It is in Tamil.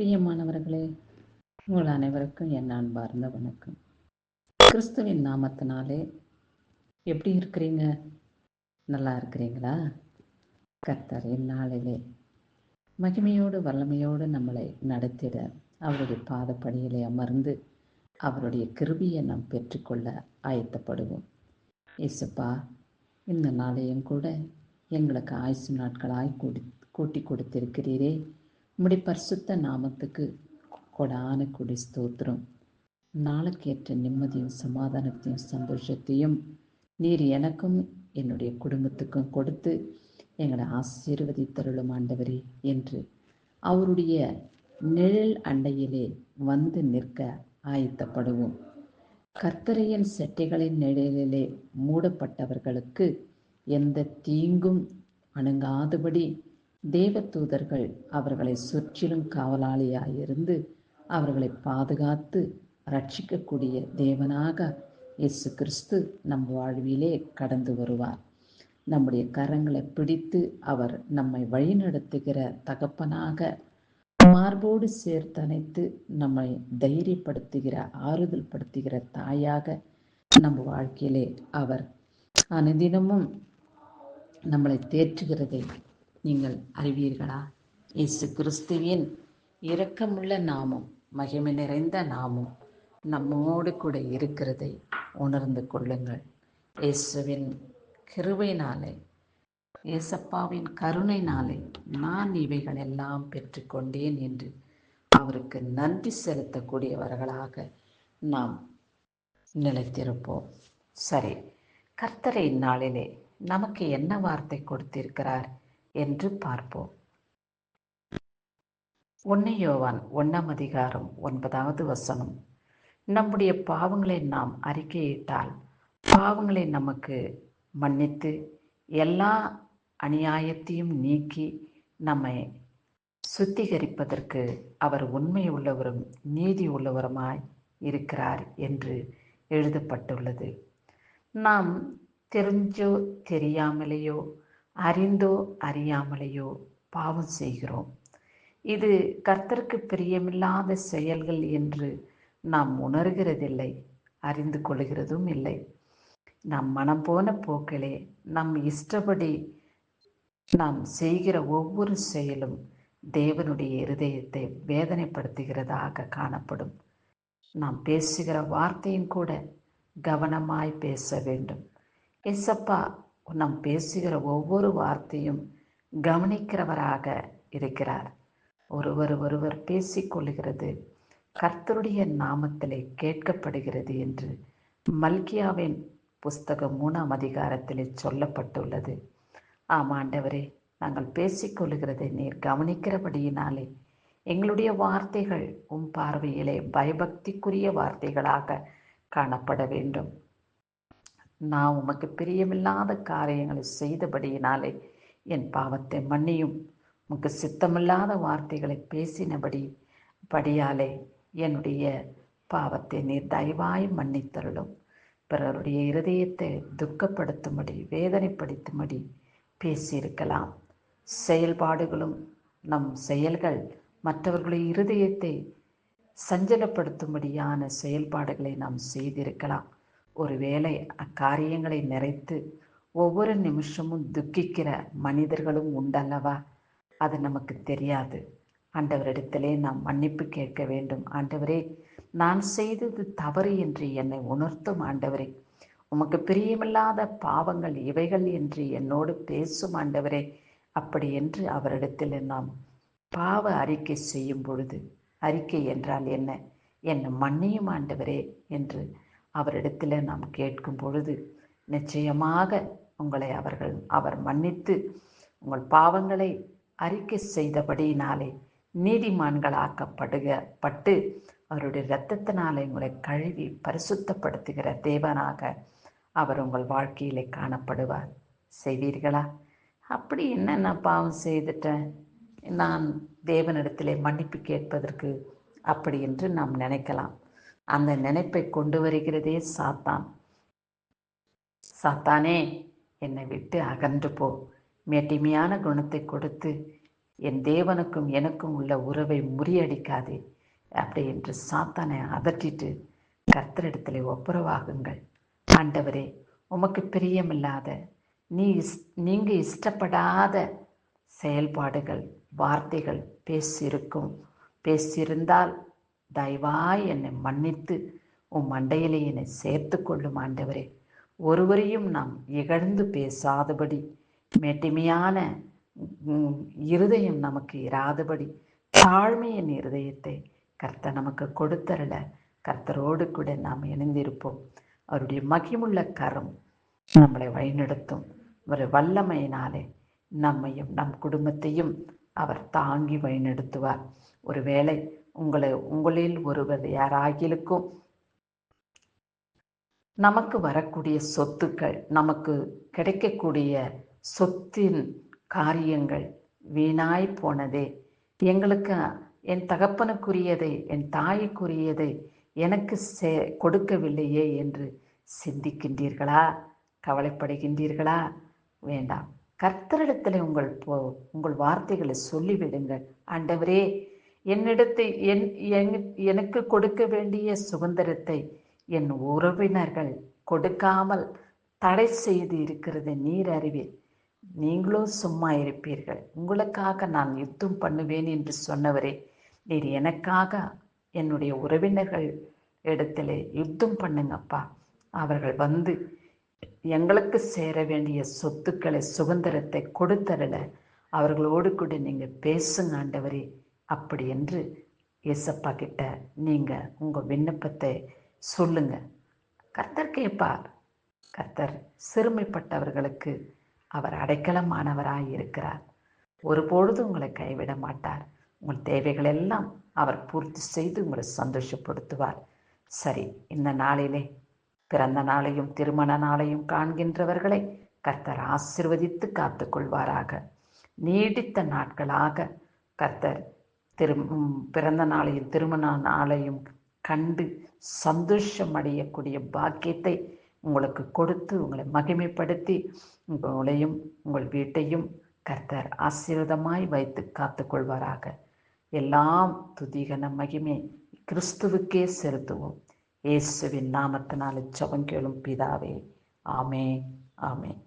பிரியமானவர்களே, உங்கள் அனைவருக்கும் என் அன்பார்ந்த வணக்கம். கிறிஸ்துவின் நாமத்தினாலே எப்படி இருக்கிறீங்க? நல்லா இருக்கிறீங்களா? கர்த்தர் இந்நாளிலே மகிமையோடு வல்லமையோடு நம்மளை நடத்திட அவருடைய பாதப்படியிலே அமர்ந்து அவருடைய கிருபையை நாம் பெற்றுக்கொள்ள ஆயத்தப்படுவோம். இயேசுப்பா, இந்த நாளையும் கூட எங்களுக்கு ஆயுசு நாட்களாய் கூட்டி கொடுத்திருக்கிறீரே. உம்முடைய பரிசுத்த நாமத்துக்கு கொடான கொடி ஸ்தோத்திரம். நாளுக்கேற்ற நிம்மதியும் சமாதானத்தையும் சந்தோஷத்தையும் நீர் எனக்கும் என்னுடைய குடும்பத்துக்கும் கொடுத்து எங்களை ஆசீர்வதித்தருளும் ஆண்டவரே என்று அவருடைய நிழல் அண்டையிலே வந்து நிற்க ஆயத்தப்படுவோம். கர்த்தரையின் செட்டைகளின் நிழலிலே மூடப்பட்டவர்களுக்கு எந்த தீங்கும் அணுகாதபடி தேவதூதர்கள் அவர்களை சுற்றிலும் காவலாளியாயிருந்து அவர்களை பாதுகாத்து ரட்சிக்கக்கூடிய தேவனாக இயேசு கிறிஸ்து நம் வாழ்விலே கடந்து வருவார். நம்முடைய கரங்களை பிடித்து அவர் நம்மை வழிநடத்துகிற தகப்பனாக மார்போடு சேர்த்தணைத்து நம்மை தைரியப்படுத்துகிற ஆறுதல் படுத்துகிற தாயாக நம்ம வாழ்க்கையிலே அவர் அனுதினமும் நம்மளை தேற்றுகிறதை நீங்கள் அறிவீர்களா? இயேசு கிறிஸ்துவின் இரக்கமுள்ள நாமம், மகிமை நிறைந்த நாமம் நம்மோடு கூட இருக்கிறதை உணர்ந்து கொள்ளுங்கள். இயேசுவின் கிருபையினாலே, இயேசப்பாவின் கருணையினாலே நான் இவைகள் எல்லாம் பெற்றுக்கொண்டேன் என்று அவருக்கு நன்றி செலுத்தக்கூடியவர்களாக நாம் நிலைத்திருப்போம். சரி, கர்த்தரை இந்நாளிலே நமக்கு என்ன வார்த்தை கொடுத்திருக்கிறார் என்று பார்ப்போம். 1 யோவான் 1:9 நம்முடைய பாவங்களை நாம் அறிக்கையிட்டால் பாவங்களை நமக்கு மன்னித்து எல்லா அநியாயத்தையும் நீக்கி நம்மை சுத்திகரிப்பதற்கு அவர் உண்மை உள்ளவரும் நீதி உள்ளவருமாய் இருக்கிறார் என்று எழுதப்பட்டுள்ளது. நாம் தெரிஞ்சோ தெரியாமலேயோ அறிந்தோ அறியாமலேயோ பாவம் செய்கிறோம். இது கர்த்தருக்கு பிரியமில்லாத செயல்கள் என்று நாம் உணர்கிறதில்லை, அறிந்து கொள்கிறதும் இல்லை. நாம் மனம் போன போக்கிலே நம் இஷ்டப்படி நாம் செய்கிற ஒவ்வொரு செயலும் தேவனுடைய இருதயத்தை வேதனைப்படுத்துகிறதாக காணப்படும். நாம் பேசுகிற வார்த்தையும் கூட கவனமாய் பேச வேண்டும். இயேசப்பா நாம் பேசுகிற ஒவ்வொரு வார்த்தையும் கவனிக்கிறவராக இருக்கிறார். ஒருவர் பேசிக்கொள்கிறது கர்த்தருடைய நாமத்திலே கேட்கப்படுகிறது என்று மல்கியாவின் புஸ்தகம் 3 சொல்லப்பட்டுள்ளது. ஆமாண்டவரே, நாங்கள் பேசிக்கொள்கிறதை நீர் கவனிக்கிறபடியினாலே எங்களுடைய வார்த்தைகள் பார்வையிலே பயபக்திக்குரிய வார்த்தைகளாக காணப்பட வேண்டும். நான் உமக்கு பிரியமில்லாத காரியங்களை செய்தபடியினாலே என் பாவத்தை மன்னியும். உமக்கு சித்தமில்லாத வார்த்தைகளை படியாலே என்னுடைய பாவத்தை நீர் தயவாய் மன்னித்தருளும். பிறருடைய இருதயத்தை துக்கப்படுத்தும்படி வேதனைப்படுத்தும்படி பேசியிருக்கலாம். செயல்பாடுகளும் நம் செயல்கள் மற்றவர்களுடைய இருதயத்தை சஞ்சலப்படுத்தும்படியான செயல்பாடுகளை நாம் செய்திருக்கலாம். ஒருவேளை அக்காரியங்களை நிறைத்து ஒவ்வொரு நிமிஷமும் துக்கிக்கிற மனிதர்களும் உண்டல்லவா? அது நமக்கு தெரியாது. ஆண்டவரிடத்திலே நாம் மன்னிப்பு கேட்க வேண்டும். ஆண்டவரே, நான் செய்தது தவறு என்று என்னை உணர்த்தும் ஆண்டவரே. உமக்கு பிரியமில்லாத பாவங்கள் இவைகள் என்று என்னோடு பேசும் ஆண்டவரே. அப்படி என்று அவரிடத்தில் நாம் பாவ அறிக்கை செய்யும் பொழுது, அறிக்கை என்றால் என்ன? என்னை மன்னியும் ஆண்டவரே என்று அவரிடத்தில் நாம் கேட்கும் பொழுது நிச்சயமாக உங்களை அவர் மன்னித்து உங்கள் பாவங்களை அறிக்கை செய்தபடியினாலே நீதிமான்களாக்கப்பட்டு அவருடைய இரத்தத்தினாலே உங்களை கழுவி பரிசுத்தப்படுத்துகிற தேவனாக அவர் உங்கள் வாழ்க்கையிலே காணப்படுவார். செய்வீர்களா? அப்படி என்ன நான் பாவம் செய்துட்டேன், நான் தேவனிடத்திலே மன்னிப்பு கேட்பதற்கு அப்படி என்று நாம் நினைக்கலாம். அந்த நினைப்பை கொண்டு வருகிறதே சாத்தான். சாத்தானே, என்னை விட்டு அகன்று போ, மேட்டிமையான குணத்தை கொடுத்து என் தேவனுக்கும் எனக்கும் உள்ள உறவை முறியடிக்காதே அப்படி என்று சாத்தானை அதட்டிட்டு கர்த்தரிடத்தில் ஒப்புரவாகுங்கள். ஆண்டவரே, உமக்கு பிரியமில்லாத நீங்க இஷ்டப்படாத செயல்பாடுகள் வார்த்தைகள் பேசியிருந்தால் தயவாய் என்னை மன்னித்து மண்டையிலே என்னை சேர்த்து கொள்ளும் ஆண்டவரே. ஒருவரையும் நாம் இகழ்ந்து பேசாதபடி மேட்டிமையான இருதயம் நமக்கு இராதபடி தாழ்மையின் இருதயத்தை கர்த்தர் நமக்கு கொடுத்தரல. கர்த்தரோடு கூட நாம் இணைந்திருப்போம். அவருடைய மகிமுள்ள கரம் நம்மளை வழிநடத்தும். ஒரு வல்லமையினாலே நம்மையும் நம் குடும்பத்தையும் அவர் தாங்கி வழிநடத்துவார். ஒருவேளை உங்களில் ஒருவர் யாராகிலுக்கும் நமக்கு வரக்கூடிய சொத்துக்கள், நமக்கு கிடைக்கக்கூடிய சொத்தின் காரியங்கள் வீணாய் போனதே, எங்களுக்கு என் தகப்பனுக்குரியதை என் தாய்க்குரியதை எனக்கு கொடுக்கவில்லையே என்று சிந்திக்கின்றீர்களா? கவலைப்படுகின்றீர்களா? வேண்டாம். கர்த்தரிடத்தில் உங்கள் வார்த்தைகளை சொல்லிவிடுங்கள். ஆண்டவரே, என்னிடத்தை எனக்கு கொடுக்க வேண்டிய சுதந்திரத்தை என் உறவினர்கள் கொடுக்காமல் தடை செய்து இருக்கிறது நீர் அறிவீர். நீங்களும் சும்மா இருப்பீர்கள். உங்களுக்காக நான் யுத்தம் பண்ணுவேன் என்று சொன்னவரே, நீர் எனக்காக என்னுடைய உறவினர்கள் இடத்துல யுத்தம் பண்ணுங்கப்பா. அவர்கள் வந்து எங்களுக்கு சேர வேண்டிய சொத்துக்களை சுதந்திரத்தை கொடுத்தரல. அவர்களோடு கூட நீங்கள் பேசுங்க ஆண்டவரே. அப்படி என்று ஏசப்பா கிட்ட நீங்கள் உங்கள் விண்ணப்பத்தை சொல்லுங்க. கர்த்தர் கேட்பார். கர்த்தர் சிறுமைப்பட்டவர்களுக்கு அவர் அடைக்கலமானவராய் இருக்கிறார். ஒருபொழுதும் உங்களை கைவிட மாட்டார். உங்கள் தேவைகள் எல்லாம் அவர் பூர்த்தி செய்து உங்களை சந்தோஷப்படுத்துவார். சரி, இந்த நாளிலே பிறந்த நாளையும் திருமண நாளையும் காண்கின்றவர்களை கர்த்தர் ஆசீர்வதித்து காத்துக்கொள்வாராக. நீடித்த நாட்களாக கர்த்தர் பிறந்த நாளையும் திருமண நாளையும் கண்டு சந்தோஷம் அடையக்கூடிய பாக்கியத்தை உங்களுக்கு கொடுத்து உங்களை மகிமைப்படுத்தி உங்களையும் உங்கள் வீட்டையும் கர்த்தர் ஆசீர்வாதமாய் வைத்து காத்துக்கொள்வாராக. எல்லாம் துதிகன மகிமை கிறிஸ்துவுக்கே செலுத்துவோம். இயேசுவின் நாமத்தினாலே ஜெபம் கேளும் பிதாவே. ஆமென், ஆமென்.